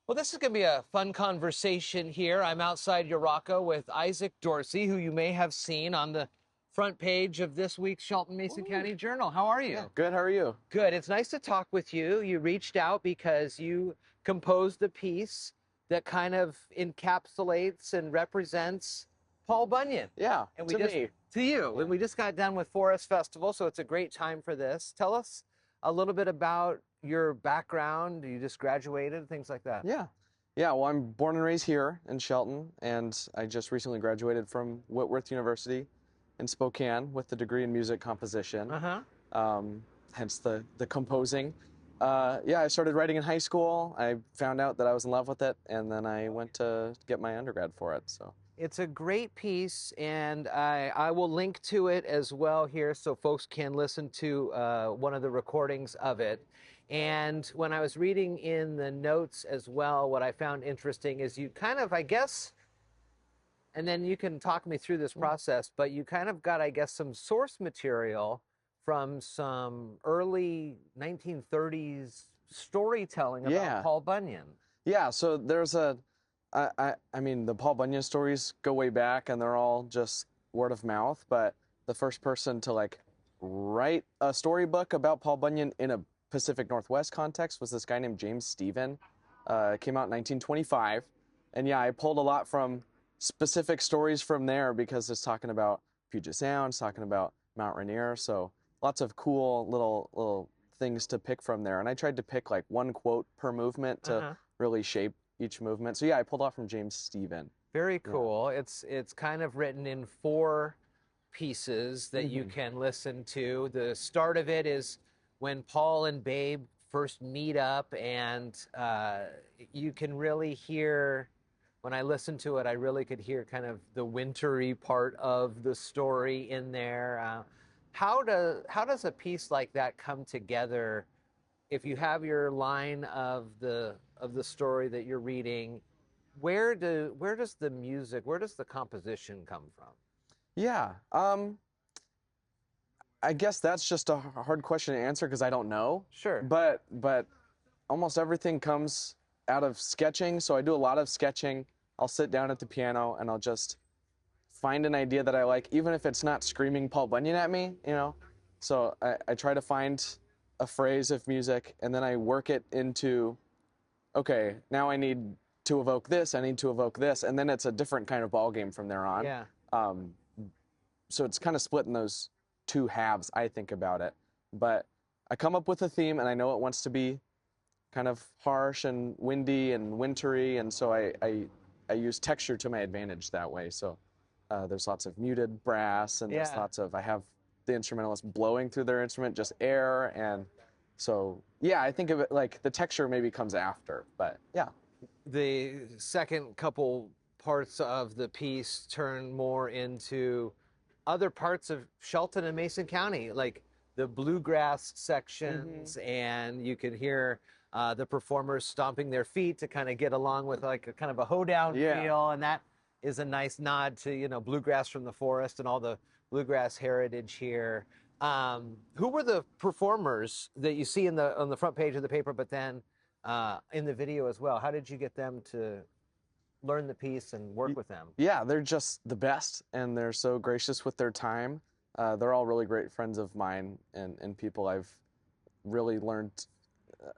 Well, this is going to be a fun conversation here. I'm outside Uraco with Isaac Dorcy, who you may have seen on the front page of this week's Shelton Mason Ooh. County Journal. How are Yeah, you? good. How are you? Good. It's nice to talk with you. You reached out because you composed a piece that kind of encapsulates and represents Paul Bunyan. Yeah, And we to just me. to you. Yeah. And we just got done with Forest Festival, so it's a great time for this. Tell us a little bit about your background. You just graduated, things like that. Yeah. Yeah, well, I'm born and raised here in Shelton, and I just recently graduated from Whitworth University in Spokane with the degree in music composition, Uh-huh. hence the composing. Yeah, I started writing in high school. I found out that I was in love with it, and then I went to get my undergrad for it. So It's a great piece, and I will link to it as well here so folks can listen to one of the recordings of it. And when I was reading in the notes as well, what I found interesting is you kind of, I guess, and then you can talk me through this process, but you kind of got, I guess, some source material from some early 1930s storytelling about yeah, Paul Bunyan. yeah. So there's I mean, the Paul Bunyan stories go way back, and they're all just word of mouth. But the first person to like write a storybook about Paul Bunyan in a Pacific Northwest context was this guy named James Stephen. It came out in 1925, and yeah, I pulled a lot from specific stories from there because it's talking about Puget Sound, it's talking about Mount Rainier, so lots of cool little things to pick from there. And I tried to pick like one quote per movement to Uh-huh. really shape each movement. So yeah, I pulled off from James Stephen. Very Yeah. cool. It's kind of written in four pieces that you Hmm. can listen to. The start of it is when Paul and Babe first meet up, and you can really hear. When I listened to it, I really could hear kind of the wintry part of the story in there. How does a piece like that come together? If you have your line of the story that you're reading, where does the music, where does the composition come from? Yeah. I guess that's just a hard question to answer because I don't know. Sure. But almost everything comes out of sketching. So I do a lot of sketching. I'll sit down at the piano and I'll just find an idea that I like, even if it's not screaming Paul Bunyan at me, you know? So I try to find a phrase of music and then I work it into, okay, now I need to evoke this, I need to evoke this, and then it's a different kind of ball game from there on. Yeah. Um, so it's kind of split in those two halves, I think about it. But I come up with a theme and I know it wants to be kind of harsh and windy and wintry, and so I use texture to my advantage that way. So there's lots of muted brass, and there's Yeah. lots of, I have the instrumentalist blowing through their instrument, just air, and so yeah, I think of it like the texture maybe comes after, but yeah. The second couple parts of the piece turn more into other parts of Shelton and Mason County, like the bluegrass sections, and you can hear the performers stomping their feet to kind of get along with like a kind of a hoedown Yeah. feel, and that is a nice nod to bluegrass from the forest and all the bluegrass heritage here. Who were the performers that you see on the front page of the paper, but then in the video as well? How did you get them to learn the piece and work with them? Yeah, they're just the best, and they're so gracious with their time. They're all really great friends of mine and people I've really learned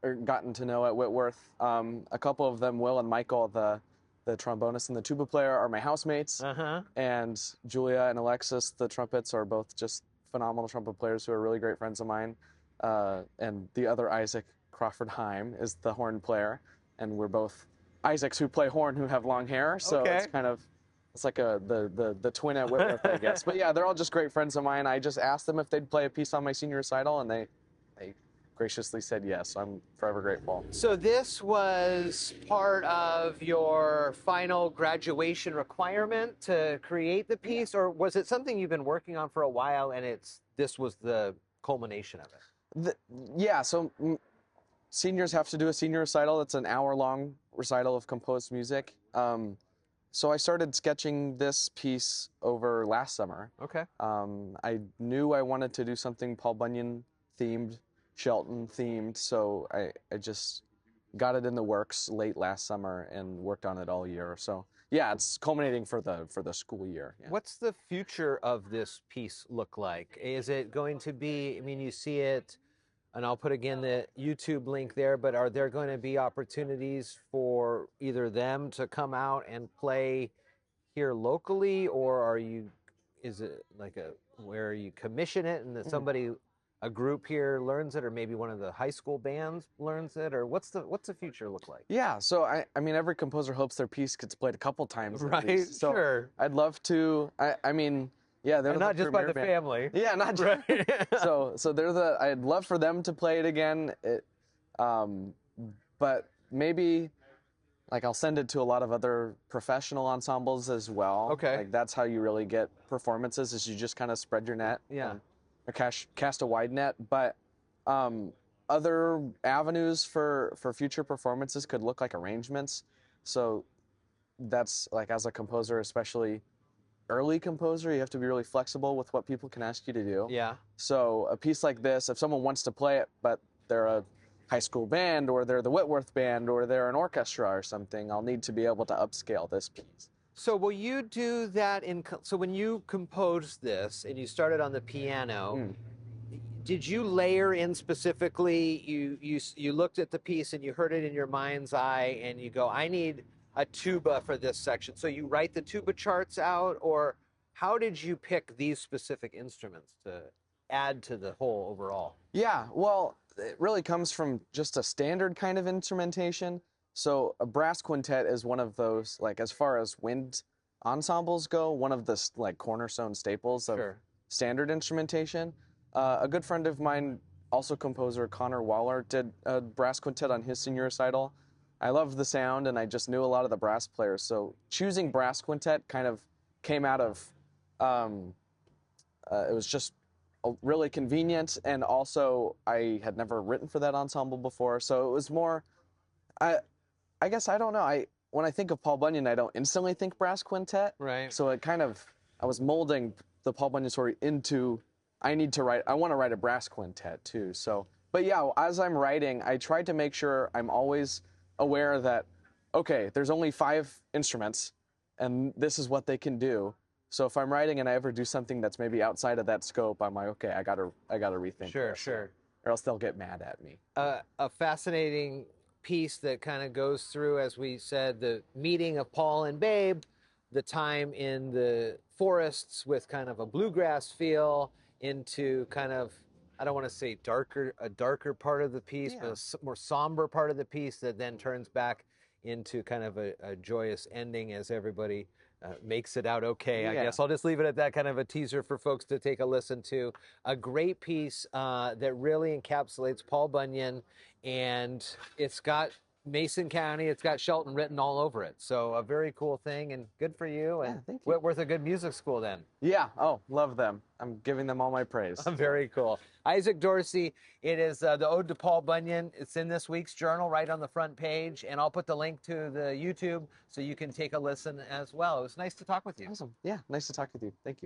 or gotten to know at Whitworth. A couple of them, Will and Michael, the trombonist and the tuba player, are my housemates. Uh-huh. And Julia and Alexis, the trumpets, are both just phenomenal trumpet players who are really great friends of mine. And the other Isaac Crawford Heim is the horn player, and we're both Isaacs who play horn who have long hair. So Okay. it's kind of like the twin at Whitworth, I guess. But yeah, they're all just great friends of mine. I just asked them if they'd play a piece on my senior recital, and they graciously said yes. So I'm forever grateful. So this was part of your final graduation requirement to create the piece, or was it something you've been working on for a while and this was the culmination of it? Yeah, so seniors have to do a senior recital. It's an hour-long recital of composed music. So I started sketching this piece over last summer. Okay. I knew I wanted to do something Paul Bunyan themed, Shelton themed, so I just got it in the works late last summer and worked on it all year. So yeah, it's culminating for the school year. Yeah. What's the future of this piece look like? Is it going to be, I mean, you see it, and I'll put again the YouTube link there, but are there going to be opportunities for either them to come out and play here locally, or is it like where you commission it and that somebody, a group here learns it, or maybe one of the high school bands learns it, or what's the future look like? Yeah, so I mean, every composer hopes their piece gets played a couple times. Right, So sure. I'd love to, I mean, yeah, they're And not just by the band. family. Yeah, not just, so I'd love for them to play it again. But maybe, like, I'll send it to a lot of other professional ensembles as well. Okay. Like, that's how you really get performances, is you just kind of spread your net. Yeah. Or cast a wide net. But other avenues for future performances could look like arrangements. So that's, like, as a composer, especially early composer, you have to be really flexible with what people can ask you to do. Yeah. So a piece like this, if someone wants to play it, but they're a high school band, or they're the Whitworth band, or they're an orchestra or something, I'll need to be able to upscale this piece. So will you do that so when you composed this and you started on the piano, did you layer in specifically, you looked at the piece and you heard it in your mind's eye and you go, I need a tuba for this section. So you write the tuba charts out, or how did you pick these specific instruments to add to the whole overall? Yeah, well, it really comes from just a standard kind of instrumentation. So a brass quintet is one of those, like, as far as wind ensembles go, one of the, like, cornerstone staples of standard instrumentation. A good friend of mine, also composer Connor Waller, did a brass quintet on his senior recital. I loved the sound, and I just knew a lot of the brass players. So choosing brass quintet kind of came out of, it was just really convenient, and also I had never written for that ensemble before, so it was more, I guess, I don't know, when I think of Paul Bunyan, I don't instantly think brass quintet. Right. So it kind of, I was molding the Paul Bunyan story into, I want to write a brass quintet too. So, but yeah, as I'm writing, I tried to make sure I'm always aware that, okay, there's only 5 instruments, and this is what they can do. So if I'm writing and I ever do something that's maybe outside of that scope, I'm like, okay, I gotta rethink. Sure. Or else they'll get mad at me. A fascinating piece that kind of goes through, as we said, the meeting of Paul and Babe, the time in the forests with kind of a bluegrass feel, into kind of, I don't want to say a darker part of the piece, but a more somber part of the piece that then turns back into kind of a joyous ending as everybody makes it out okay. I guess I'll just leave it at that, kind of a teaser for folks to take a listen to. A great piece that really encapsulates Paul Bunyan, and it's got Mason County, it's got Shelton written all over it. So a very cool thing, and good for you. And thank you. Whitworth, a good music school then. Yeah, oh, love them. I'm giving them all my praise. Very cool. Isaac Dorcy, it is the Ode to Paul Bunyan. It's in this week's journal right on the front page, and I'll put the link to the YouTube so you can take a listen as well. It was nice to talk with you. Awesome. Yeah, nice to talk with you. Thank you.